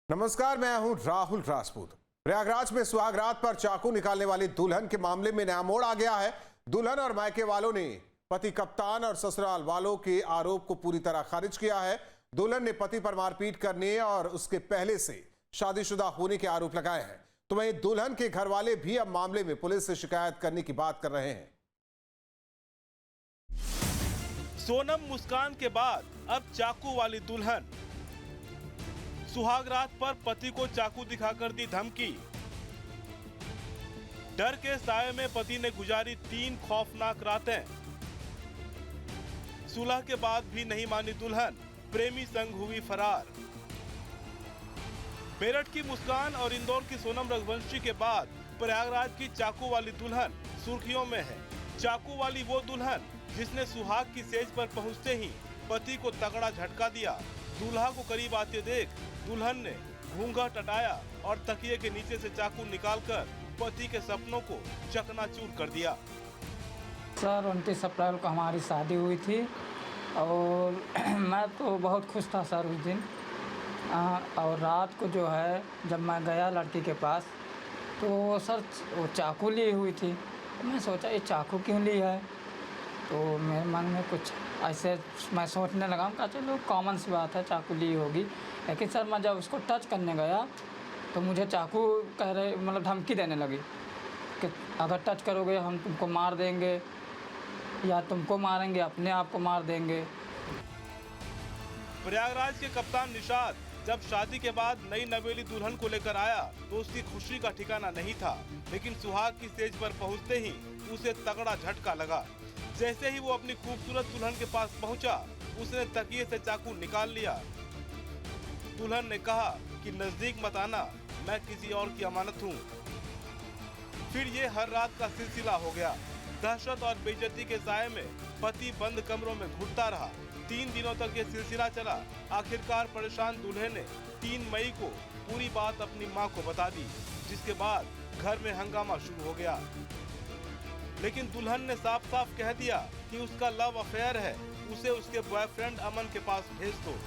नमस्कार, मैं हूं राहुल राजपूत। प्रयागराज में सुहागरात पर चाकू निकालने वाली दुल्हन के मामले में नया मोड़ आ गया है। दुल्हन और मायके वालों ने पति कप्तान और ससुराल वालों के आरोप को पूरी तरह खारिज किया है। दुल्हन ने पति पर मारपीट करने और उसके पहले से शादीशुदा होने के आरोप लगाए हैं। तो वहीं दुल्हन के घर वाले भी अब मामले में पुलिस से शिकायत करने की बात कर रहे हैं। सोनम मुस्कान के बाद अब चाकू वाली दुल्हन। सुहागरात पर पति को चाकू दिखाकर दी धमकी। डर के साए में पति ने गुजारी 3 खौफनाक रातें। सुलह के बाद भी नहीं मानी दुल्हन, प्रेमी संग हुई फरार। मेरठ की मुस्कान और इंदौर की सोनम रघुवंशी के बाद प्रयागराज की चाकू वाली दुल्हन सुर्खियों में है। चाकू वाली वो दुल्हन जिसने सुहाग की सेज पर पहुंचते ही पति को तगड़ा झटका दिया। दूल्हा को करीब आते देख दुल्हन ने घूंघट हटाया और तकिए के नीचे से चाकू निकालकर पति के सपनों को चकनाचूर कर दिया। सर 29 अप्रैल को हमारी शादी हुई थी और मैं तो बहुत खुश था सर उस दिन। और रात को जो है जब मैं गया लड़की के पास तो सर वो चाकू ली हुई थी। मैं सोचा ये चाकू क्यों ली है, तो मेरे मन में कुछ ऐसे मैं सोचने लगा कि चलो कॉमन सी बात है, चाकू ली होगी। लेकिन सर मैं जब उसको टच करने गया तो मुझे चाकू कह रहे मतलब धमकी देने लगी कि अगर टच करोगे हम तुमको मार देंगे या तुमको मारेंगे, अपने आप को मार देंगे। प्रयागराज के कप्तान निषाद जब शादी के बाद नई नवेली दुल्हन को लेकर आया तो उसकी खुशी का ठिकाना नहीं था। लेकिन सुहाग की स्टेज पर पहुंचते ही उसे तगड़ा झटका लगा। जैसे ही वो अपनी खूबसूरत दुल्हन के पास पहुंचा, उसने तकिए से चाकू निकाल लिया। दुल्हन ने कहा कि नजदीक मत आना, मैं किसी और की अमानत हूँ। फिर ये हर रात का सिलसिला हो गया। दहशत और बेइज्जती के साए में पति बंद कमरों में घुटता रहा। 3 दिनों तक ये सिलसिला चला। आखिरकार परेशान दूल्हे ने 3 मई को पूरी बात अपनी मां को बता दी, जिसके बाद घर में हंगामा शुरू हो गया। लेकिन दुल्हन ने साफ साफ कह दिया कि उसका लव अफेयर है, उसे उसके बॉयफ्रेंड अमन के पास भेज दो।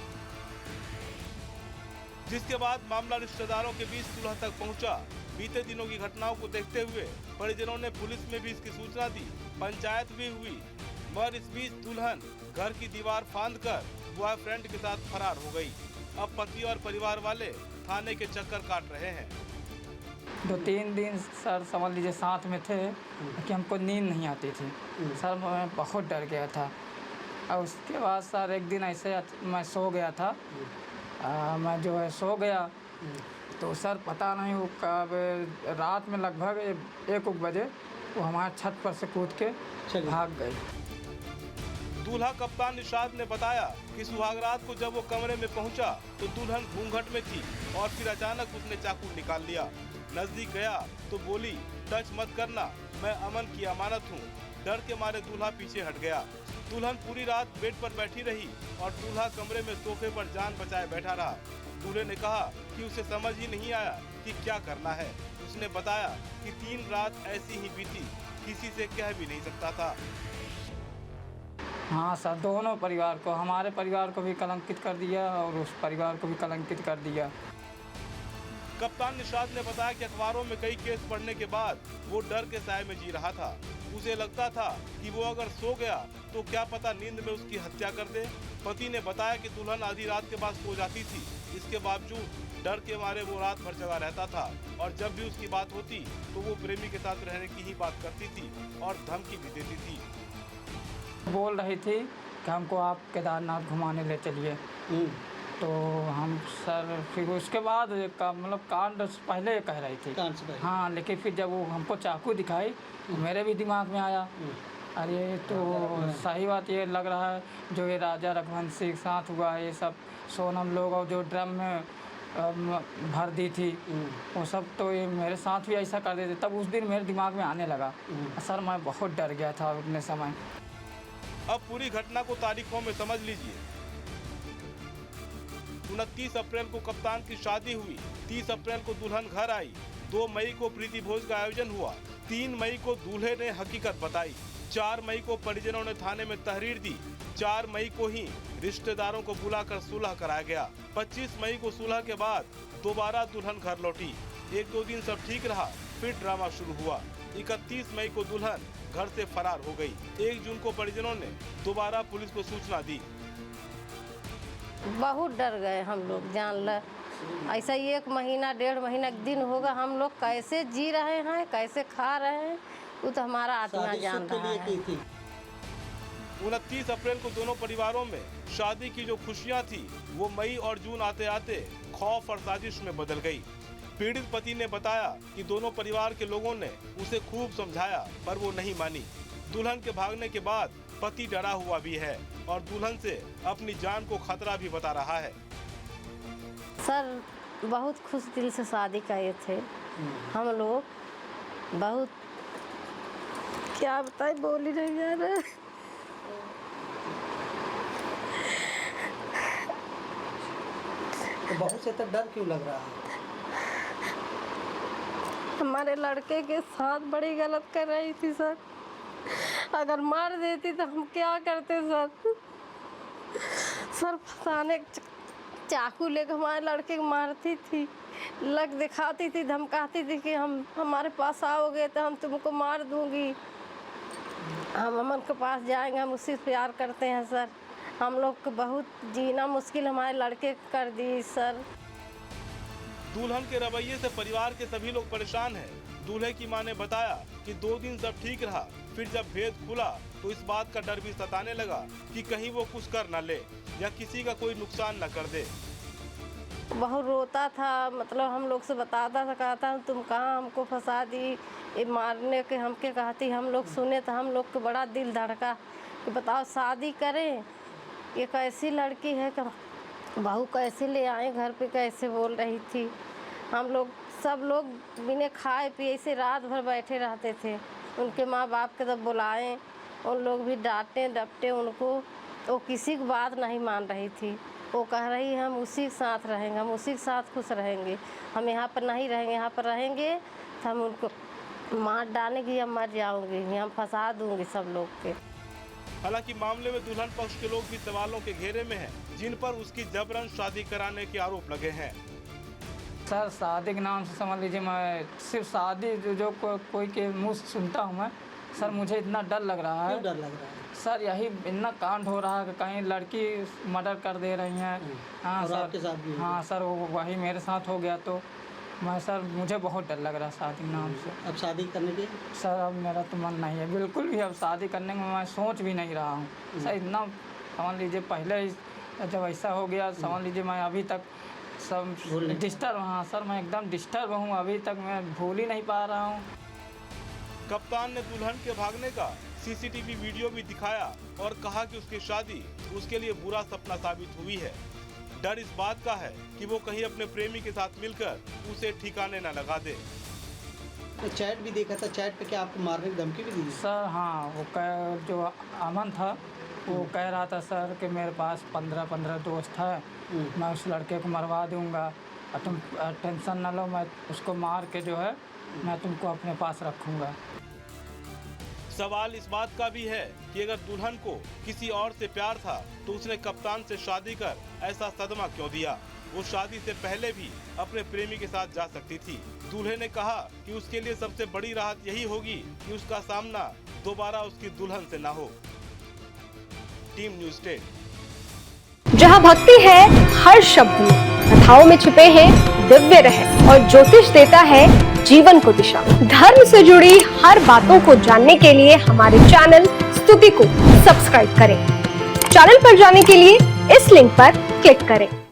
जिसके बाद मामला रिश्तेदारों के बीच सुलह तक पहुंचा। बीते दिनों की घटनाओं को देखते हुए परिजनों ने पुलिस में भी इसकी सूचना दी, पंचायत भी हुई। मगर इस बीच दुल्हन घर की दीवार फांदकर बॉयफ्रेंड के साथ फरार हो गई। अब पति और परिवार वाले थाने के चक्कर काट रहे हैं। 2-3 दिन सर समझ लीजिए साथ में थे कि हमको नींद नहीं आती थी सर। मैं बहुत डर गया था। और उसके बाद सर एक दिन ऐसे मैं सो गया था। मैं जो है सो गया तो सर पता नहीं वो कब रात में लगभग 1 बजे वो हमारे छत पर से कूद के भाग गई। दूल्हा कप्तान निषाद ने बताया कि सुहागरात को जब वो कमरे में पहुंचा तो दुल्हन घूंघट में थी और फिर अचानक उसने चाकू निकाल लिया। नजदीक गया तो बोली, टच मत करना, मैं अमन की अमानत हूँ। डर के मारे दूल्हा पीछे हट गया। दुल्हन पूरी रात बेड पर बैठी रही और दूल्हा कमरे में सोफे पर जान बचाए बैठा रहा। दूल्हे ने कहा कि उसे समझ ही नहीं आया कि क्या करना है। उसने बताया कि 3 रात ऐसी ही बीती, किसी से कह भी नहीं सकता था। हाँ सर, दोनों परिवार को, हमारे परिवार को भी कलंकित कर दिया और उस परिवार को भी कलंकित कर दिया। कप्तान निषाद ने बताया कि अखबारों में कई केस पढ़ने के बाद वो डर के साए में जी रहा था। उसे लगता था कि वो अगर सो गया तो क्या पता नींद में उसकी हत्या कर दे। पति ने बताया कि दुल्हन आधी रात के बाद सो जाती थी। इसके बावजूद डर के मारे वो रात भर जगा रहता था और जब भी उसकी बात होती तो वो प्रेमी के साथ रहने की ही बात करती थी और धमकी भी देती थी। बोल रही थी कि हमको आप केदारनाथ घुमाने ले चलिए। तो हम सर फिर उसके बाद मतलब कांड पहले कह रही थी। हाँ, लेकिन फिर जब वो हमको चाकू दिखाई तो मेरे भी दिमाग में आया, अरे तो सही बात ये लग रहा है जो ये राजा रघुवंशी के साथ हुआ है, ये सब सोनम लोग और जो ड्रम में भर दी थी वो सब, तो ये मेरे साथ भी ऐसा कर देते। तब उस दिन मेरे दिमाग में आने लगा। सर मैं बहुत डर गया था उतने समय। अब पूरी घटना को तारीखों में समझ लीजिए। 29 अप्रैल को कप्तान की शादी हुई। 30 अप्रैल को दुल्हन घर आई। 2 मई को प्रीति भोज का आयोजन हुआ। 3 मई को दूल्हे ने हकीकत बताई। 4 मई को परिजनों ने थाने में तहरीर दी। 4 मई को ही रिश्तेदारों को बुलाकर सुलह कराया गया। 25 मई को सुलह के बाद दोबारा दुल्हन घर लौटी। 1-2 दिन सब ठीक रहा, फिर ड्रामा शुरू हुआ। 31 मई को दुल्हन घर से फरार हो गई। 1 जून को परिजनों ने दोबारा पुलिस को सूचना दी। बहुत डर गए हम लोग, जान ल ऐसा 1 महीना 1.5 महीना दिन होगा, हम लोग कैसे जी रहे हैं, कैसे खा रहे हैं, वो तो हमारा आत्मा जान रहा है। 29 अप्रैल को दोनों परिवारों में शादी की जो खुशियां थी वो मई और जून आते आते खौफ और साजिश में बदल गई। पीड़ित पति ने बताया कि दोनों परिवार के लोगों ने उसे खूब समझाया पर वो नहीं मानी। दुल्हन के भागने के बाद पति डरा हुआ भी है और दुल्हन से अपनी जान को खतरा भी बता रहा है। सर बहुत खुश दिल से शादी किए थे हम लोग, बहुत क्या बताए, बोल ही नहीं जा रहा। तो बहुत से तक डर क्यों लग रहा है? हमारे लड़के के साथ बड़ी गलत कर रही थी सर, अगर मार देती तो हम क्या करते सर। सर फंसाने चाकू लेकर हमारे लड़के को मारती थी, लग दिखाती थी, धमकाती थी कि हम हमारे पास आओगे तो हम तुमको मार दूंगी, हम अमन के पास जाएंगे, हम उससे प्यार करते हैं सर। हम लोग को बहुत जीना मुश्किल हमारे लड़के कर दी सर। दुल्हन के रवैये से परिवार के सभी लोग परेशान हैं। दूल्हे की मां ने बताया कि 2 दिन सब ठीक रहा, फिर जब भेद खुला तो इस बात का डर भी सताने लगा कि कहीं वो कुछ कर न ले या किसी का कोई नुकसान न कर दे। बहुत रोता था, मतलब हम लोग से बताता था, कहता तुम कहाँ हमको फंसा दी, ये मारने के हमके कहती। हम लोग सुने तो हम लोग को बड़ा दिल धड़का कि बताओ शादी करें, ये कैसी लड़की है, बहू कैसे ले आए घर पे, कैसे बोल रही थी। हम लोग सब लोग बिना खाए पिए से रात भर बैठे रहते थे। उनके माँ बाप के तब बुलाएं, उन लोग भी डांटे डपटे उनको, वो किसी की बात नहीं मान रही थी। वो कह रही हम उसी के साथ रहेंगे, हम उसी के साथ खुश रहेंगे, हम यहाँ पर नहीं रहेंगे, यहाँ पर रहेंगे तो हम उनको मार डालेंगे या मर जाऊँगी, हम फंसा दूँगी सब लोग के। हालांकि मामले में दुल्हन पक्ष के लोग भी सवालों के घेरे में हैं, जिन पर उसकी जबरन शादी कराने के आरोप लगे हैं। सर शादी के नाम से समझ लीजिए, मैं सिर्फ शादी जो कोई के मुँह से सुनता हूँ मैं, सर मुझे इतना डर लग रहा है। क्यों डर लग रहा है? सर यही इतना कांड हो रहा है कि कहीं लड़की मर्डर कर दे रही हैं। हाँ और सर, आपके साथ भी? हाँ सर, वही मेरे साथ हो गया तो मैं सर मुझे बहुत डर लग रहा है शादी के नाम से। अब शादी करने के? सर अब मेरा तो मन नहीं है बिल्कुल भी, अब शादी करने में मैं सोच भी नहीं रहा हूँ सर। इतना समझ लीजिए पहले जब ऐसा हो गया, समझ लीजिए मैं अभी तक सब डिस्टर्ब, हाँ सर मैं एकदम डिस्टर्ब हूँ, अभी तक मैं भूल ही नहीं पा रहा हूँ। कप्तान ने दुल्हन के भागने का सीसीटीवी वीडियो भी दिखाया और कहा कि उसकी शादी उसके लिए बुरा सपना साबित हुई है। डर इस बात का है कि वो कहीं अपने प्रेमी के साथ मिलकर उसे ठिकाने न लगा दे। तो चैट भी देखा था, चैट पे क्या आपको मारने की धमकी भी दी थी? सर हाँ, वो जो अमन था वो कह रहा था सर कि मेरे पास 15 दोस्त है, मैं उस लड़के को मरवा दूंगा और तुम टेंशन न लो, मैं उसको मार के जो है मैं तुमको अपने पास रखूंगा। सवाल इस बात का भी है कि अगर दुल्हन को किसी और से प्यार था तो उसने कप्तान से शादी कर ऐसा सदमा क्यों दिया। वो शादी से पहले भी अपने प्रेमी के साथ जा सकती थी। दूल्हे ने कहा कि उसके लिए सबसे बड़ी राहत यही होगी कि उसका सामना दोबारा उसकी दुल्हन से ना हो। Team news 10। जहाँ भक्ति है हर शब्द में, कथाओं में छुपे हैं दिव्य रहस्य और ज्योतिष देता है जीवन को दिशा। धर्म से जुड़ी हर बातों को जानने के लिए हमारे चैनल स्तुति को सब्सक्राइब करें। चैनल पर जाने के लिए इस लिंक पर क्लिक करें।